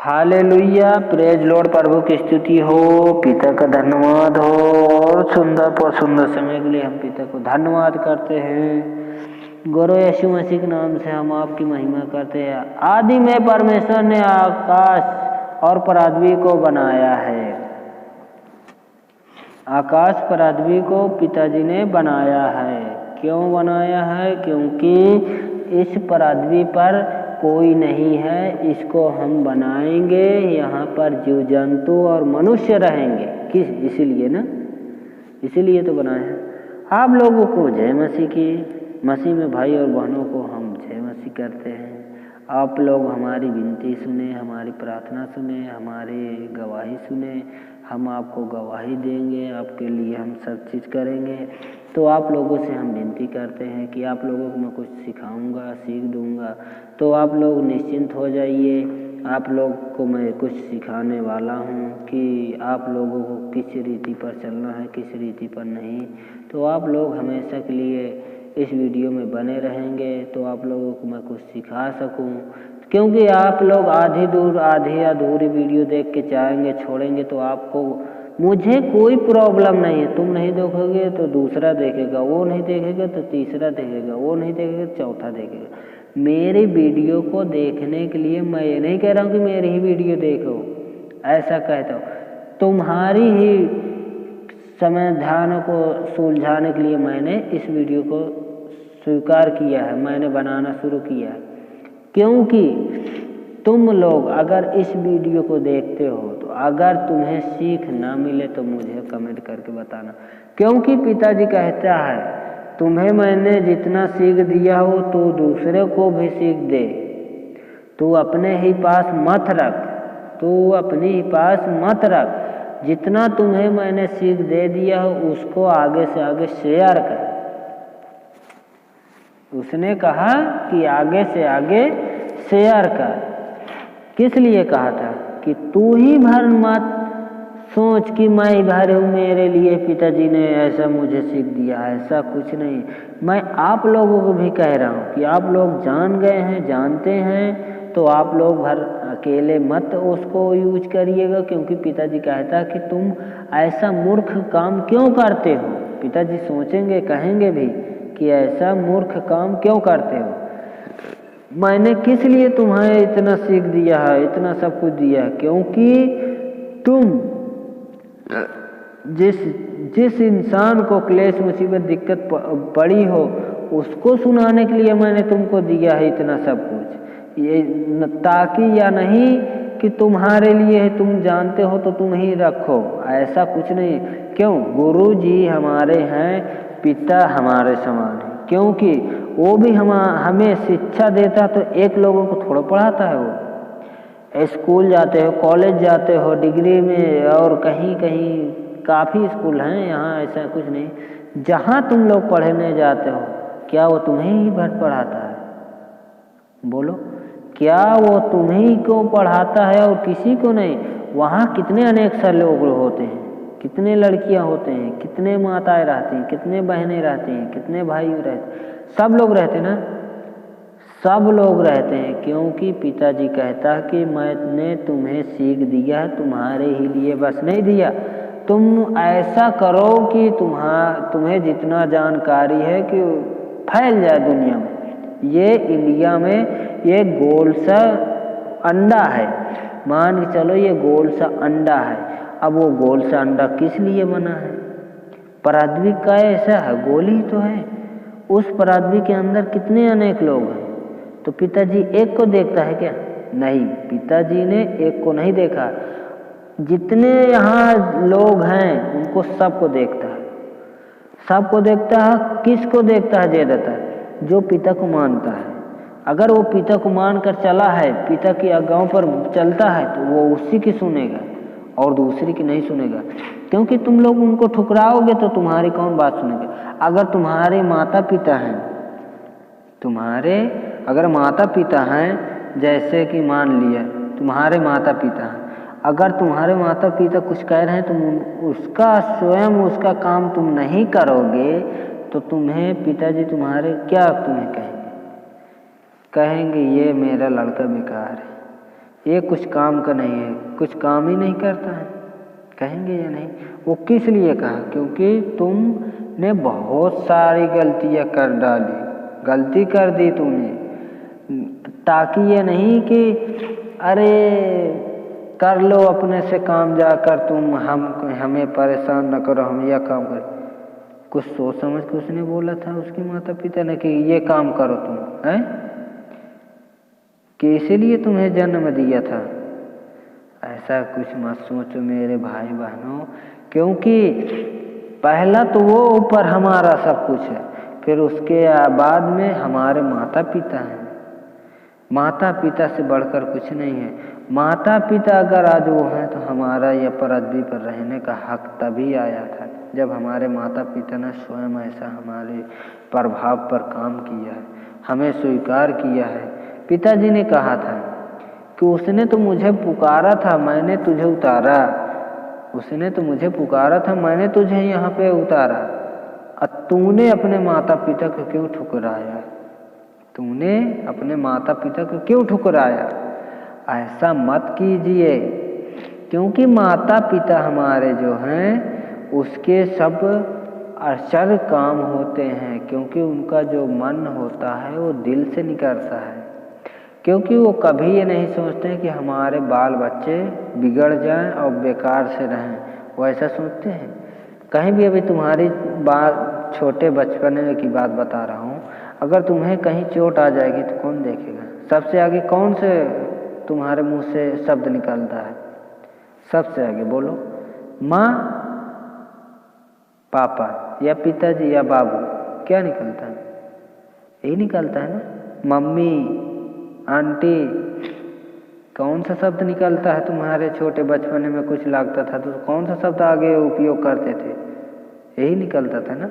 Hallelujah, praise Lord, प्रभु की स्तुति हो, पिता का धन्यवाद हो। और सुंदर समय के लिए हम पिता को धन्यवाद करते हैं। गुरु यीशु मसीह के नाम से हम आपकी महिमा करते हैं। आदि में परमेश्वर ने आकाश और पृथ्वी को बनाया है। आकाश पृथ्वी को पिताजी ने बनाया है। क्यों बनाया है? क्योंकि इस पृथ्वी पर कोई नहीं है, इसको हम बनाएंगे, यहाँ पर जीव जंतु और मनुष्य रहेंगे। इसीलिए ना, इसीलिए तो बनाए हैं। आप लोगों को जय मसीह की। मसीह में भाई और बहनों को हम जय मसीह करते हैं। आप लोग हमारी विनती सुने, हमारी प्रार्थना सुने, हमारी गवाही सुने। हम आपको गवाही देंगे, आपके लिए हम सब चीज़ करेंगे। तो आप लोगों से हम विनती करते हैं कि आप लोगों को मैं कुछ सिखाऊंगा, सीख दूंगा, तो आप लोग निश्चिंत हो जाइए। आप लोग को मैं कुछ सिखाने वाला हूँ कि आप लोगों को किस रीति पर चलना है, किस रीति पर नहीं। तो आप लोग हमेशा के लिए इस वीडियो में बने रहेंगे, तो आप लोगों को मैं कुछ सिखा सकूँ। क्योंकि आप लोग आधी अधूरी वीडियो देख के जाएंगे, छोड़ेंगे, तो आपको मुझे कोई प्रॉब्लम नहीं है। तुम नहीं देखोगे तो दूसरा देखेगा, वो नहीं देखेगा तो तीसरा देखेगा, वो नहीं देखेगा तो चौथा देखेगा। मेरी वीडियो को देखने के लिए मैं ये नहीं कह रहा हूँ कि मेरी ही वीडियो देखो, ऐसा कहता हूँ। तुम्हारी ही समाधानों को सुलझाने के लिए मैंने इस वीडियो को स्वीकार किया है, मैंने बनाना शुरू किया है। क्योंकि तुम लोग अगर इस वीडियो को देखते हो तो अगर तुम्हें सीख ना मिले तो मुझे कमेंट करके बताना। क्योंकि पिताजी कहता है तुम्हें मैंने जितना सीख दिया हो तो दूसरे को भी सीख दे। तू अपने ही पास मत रख, तू अपने ही पास मत रख। जितना तुम्हें मैंने सीख दे दिया हो उसको आगे से आगे शेयर कर। उसने कहा कि आगे से आगे शेयर कर। किस लिए कहा था? कि तू ही भर मत सोच कि मैं ही भर हूँ, मेरे लिए पिताजी ने ऐसा मुझे सीख दिया। ऐसा कुछ नहीं। मैं आप लोगों को भी कह रहा हूँ कि आप लोग जान गए हैं, जानते हैं, तो आप लोग भर अकेले मत उसको यूज करिएगा। क्योंकि पिताजी कहता है कि तुम ऐसा मूर्ख काम क्यों करते हो। पिताजी सोचेंगे, कहेंगे भी कि ऐसा मूर्ख काम क्यों करते हो। मैंने किस लिए तुम्हें इतना सीख दिया है, इतना सब कुछ दिया है? क्योंकि तुम जिस इंसान को क्लेश मुसीबत दिक्कत पड़ी हो उसको सुनाने के लिए मैंने तुमको दिया है इतना सब कुछ। ये ताकि या नहीं कि तुम्हारे लिए है, तुम जानते हो तो तुम ही रखो, ऐसा कुछ नहीं। क्यों? गुरु जी हमारे हैं, पिता हमारे समान है। क्योंकि वो भी हमें शिक्षा देता तो एक लोगों को थोड़ा पढ़ाता है। वो स्कूल जाते हो, कॉलेज जाते हो, डिग्री में और कहीं कहीं काफ़ी स्कूल हैं, यहाँ ऐसा कुछ नहीं। जहाँ तुम लोग पढ़ने जाते हो क्या वो तुम्हें ही पढ़ाता है? बोलो, क्या वो तुम्हें को पढ़ाता है और किसी को नहीं? वहाँ कितने अनेक सा लोग होते हैं, कितने लड़कियाँ होते हैं, कितने माताएं रहती हैं, कितने बहनें रहती हैं, कितने भाई रहते हैं। सब लोग रहते ना, सब लोग रहते हैं। क्योंकि पिताजी कहता है कि मैंने तुम्हें सीख दिया, तुम्हारे ही लिए बस नहीं दिया। तुम ऐसा करो कि तुम्हें जितना जानकारी है कि फैल जाए दुनिया में। ये इंडिया में ये गोल सा अंडा है, मान के चलो ये गोल सा अंडा है। अब वो गोल सा अंडा किस लिए बना है? पृथ्वी का ऐसा है, गोल ही तो है। उस पृथ्वी के अंदर कितने अनेक लोग हैं। तो पिताजी एक को देखता है क्या? नहीं, पिताजी ने एक को नहीं देखा। जितने यहाँ लोग हैं उनको सबको देखता है, सबको देखता है। किसको देखता है? ज्यादातर जो पिता को मानता है। अगर वो पिता को मानकर चला है, पिता की आज्ञाओं पर चलता है, तो वो उसी की सुनेगा और दूसरी की नहीं सुनेगा। क्योंकि तुम लोग उनको ठुकराओगे तो तुम्हारी कौन बात सुनेगा? अगर तुम्हारे माता पिता हैं, अगर माता पिता हैं, जैसे कि मान लिया तुम्हारे माता पिता हैं, अगर तुम्हारे माता पिता कुछ कह रहे हैं तुम उसका काम तुम नहीं करोगे तो तुम्हें पिताजी तुम्हारे क्या तुम्हें कहेंगे? कहेंगे ये मेरा लड़का बेकार है, ये कुछ काम का नहीं है, कुछ काम ही नहीं करता है, कहेंगे या नहीं? वो किस लिए कहा? क्योंकि तुमने बहुत सारी गलतियां कर डाली, गलती कर दी तुमने, ताकि ये नहीं कि अरे कर लो अपने से काम जाकर, तुम हमें परेशान न करो, हम यह काम करें। कुछ सोच समझ के उसने बोला था उसके माता पिता ने कि ये काम करो तुम, हैं कि इसीलिए तुम्हें जन्म दिया था। ऐसा कुछ मत सोचो मेरे भाई बहनों, क्योंकि पहला तो वो ऊपर हमारा सब कुछ है, फिर उसके बाद में हमारे माता पिता हैं। माता पिता से बढ़कर कुछ नहीं है। माता पिता अगर आज वो हैं तो हमारा यह पृथ्वी पर रहने का हक तभी आया था जब हमारे माता पिता ने स्वयं ऐसा हमारे प्रभाव पर काम किया है, हमें स्वीकार किया है। पिताजी ने कहा था कि उसने तो मुझे पुकारा था, मैंने तुझे उतारा, उसने तो मुझे पुकारा था, मैंने तुझे यहाँ पे उतारा। अब तूने अपने माता पिता को क्यों ठुकराया? तूने अपने माता पिता को क्यों ठुकराया? ऐसा मत कीजिए, क्योंकि माता पिता हमारे जो हैं उसके सब अचर काम होते हैं, क्योंकि उनका जो मन होता है वो दिल से निकलता है। क्योंकि वो कभी ये नहीं सोचते कि हमारे बाल बच्चे बिगड़ जाएं और बेकार से रहें, वो ऐसा सोचते हैं कहीं भी। अभी तुम्हारी बात छोटे बचपन की बात बता रहा हूँ, अगर तुम्हें कहीं चोट आ जाएगी तो कौन देखेगा? सबसे आगे कौन से तुम्हारे मुंह से शब्द निकलता है? सबसे आगे बोलो, माँ, पापा या पिताजी या बाबू, क्या निकलता है? यही निकलता है ना। मम्मी, आंटी, कौन सा शब्द निकलता है? तुम्हारे छोटे बचपन में कुछ लगता था तो कौन सा शब्द आगे उपयोग करते थे? यही निकलता था ना,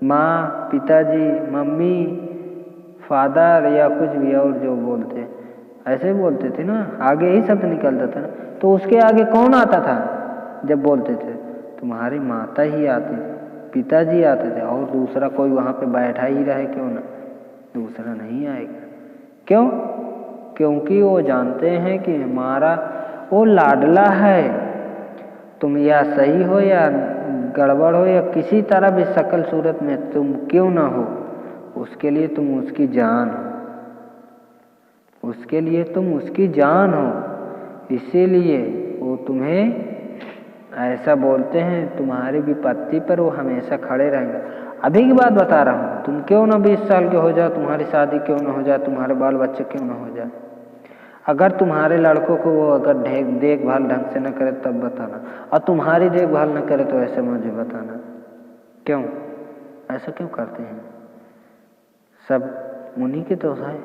माँ, पिताजी, मम्मी, फादर या कुछ भी और जो बोलते ऐसे बोलते थे ना, आगे यही शब्द निकलता था ना। तो उसके आगे कौन आता था जब बोलते थे? तुम्हारी माता ही आती थी, पिताजी आते थे, और दूसरा कोई वहाँ पे बैठा ही रहे क्यों ना, दूसरा नहीं आएगा। क्यों? क्योंकि वो जानते हैं कि हमारा वो लाडला है। तुम या सही हो या गड़बड़ हो या किसी तरह भी शकल सूरत में तुम क्यों ना हो, उसके लिए तुम उसकी जान हो, उसके लिए तुम उसकी जान हो। इसीलिए वो तुम्हें ऐसा बोलते हैं, तुम्हारी विपत्ति पर वो हमेशा खड़े रहेंगे। अभी की बात बता रहा हूँ, तुम क्यों ना 20 साल के हो जाओ, तुम्हारी शादी क्यों ना हो जाए, तुम्हारे बाल बच्चे क्यों ना हो जाए, अगर तुम्हारे लड़कों को वो अगर देखभाल ढंग से न करे तब बताना, और तुम्हारी देखभाल न करे तो ऐसे मुझे बताना। क्यों ऐसा क्यों करते हैं? सब उन्हीं के दोष है।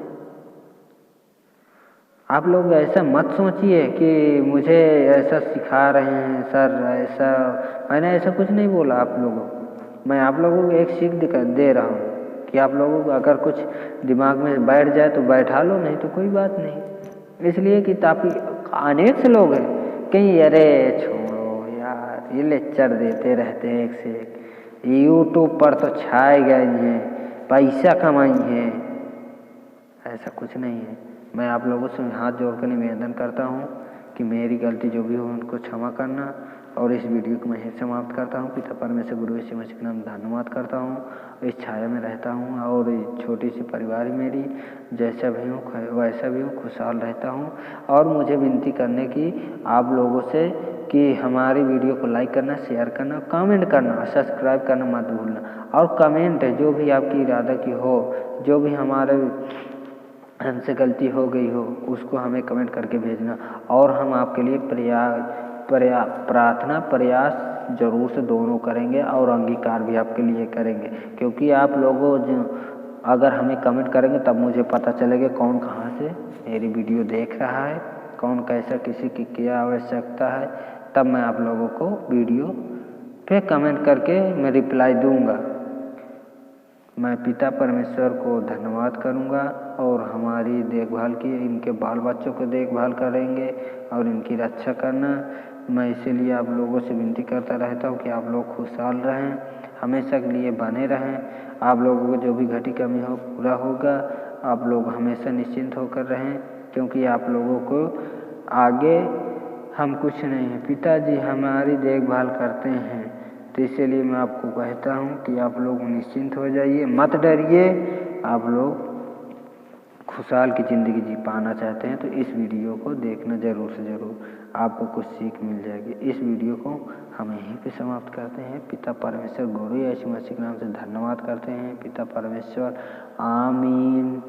आप लोग ऐसा मत सोचिए कि मुझे ऐसा सिखा रहे हैं सर, ऐसा मैंने ऐसा कुछ नहीं बोला आप लोगों को। मैं आप लोगों को एक सीख दे रहा हूँ कि आप लोगों को अगर कुछ दिमाग में बैठ जाए तो बैठा लो, नहीं तो कोई बात नहीं। इसलिए कि ताकि अनेक से लोग हैं कहीं, अरे छोड़ो यार, ये लेक्चर देते रहते हैं एक से एक, यूट्यूब पर तो छाए गए हैं, पैसा कमाई है। ऐसा कुछ नहीं है। मैं आप लोगों से हाथ जोड़कर निवेदन करता हूँ कि मेरी गलती जो भी हो उनको क्षमा करना, और इस वीडियो को मैं यहीं समाप्त करता हूँ। पिता परमेश्वर गुरु यीशु मसीह के नाम धन्यवाद करता हूँ। इस छाया में रहता हूँ और छोटी सी परिवार मेरी, जैसा भी हूँ वैसा भी हूँ, खुशहाल रहता हूँ। और मुझे विनती करने की आप लोगों से कि हमारी वीडियो को लाइक करना, शेयर करना, कमेंट करना, सब्सक्राइब करना मत भूलना। और कमेंट जो भी आपकी इरादा की हो, जो भी हमारे हमसे गलती हो गई हो, उसको हमें कमेंट करके भेजना, और हम आपके लिए प्रार्थना प्रयास जरूर से दोनों करेंगे और अंगीकार भी आपके लिए करेंगे। क्योंकि आप लोगों जो अगर हमें कमेंट करेंगे तब मुझे पता चलेगा कौन कहाँ से मेरी वीडियो देख रहा है, कौन कैसा, किसी की क्या आवश्यकता है, तब मैं आप लोगों को वीडियो पे कमेंट करके मैं रिप्लाई दूंगा। मैं पिता परमेश्वर को धन्यवाद करूंगा और हमारी देखभाल की, इनके बाल बच्चों को देखभाल करेंगे और इनकी रक्षा करना। मैं इसीलिए आप लोगों से विनती करता रहता हूं कि आप लोग खुशहाल रहें, हमेशा के लिए बने रहें। आप लोगों को जो भी घटी कमी हो पूरा होगा। आप लोग हमेशा निश्चिंत होकर रहें, क्योंकि आप लोगों को आगे हम कुछ नहीं हैं, पिताजी हमारी देखभाल करते हैं। तो इसलिए मैं आपको कहता हूँ कि आप लोग निश्चिंत हो जाइए, मत डरिए। आप लोग खुशहाल की ज़िंदगी जी पाना चाहते हैं तो इस वीडियो को देखना ज़रूर से ज़रूर, आपको कुछ सीख मिल जाएगी। इस वीडियो को हम यहीं पे समाप्त करते हैं। पिता परमेश्वर गुरु यीशु मसीह के नाम से धन्यवाद करते हैं। पिता परमेश्वर आमीन।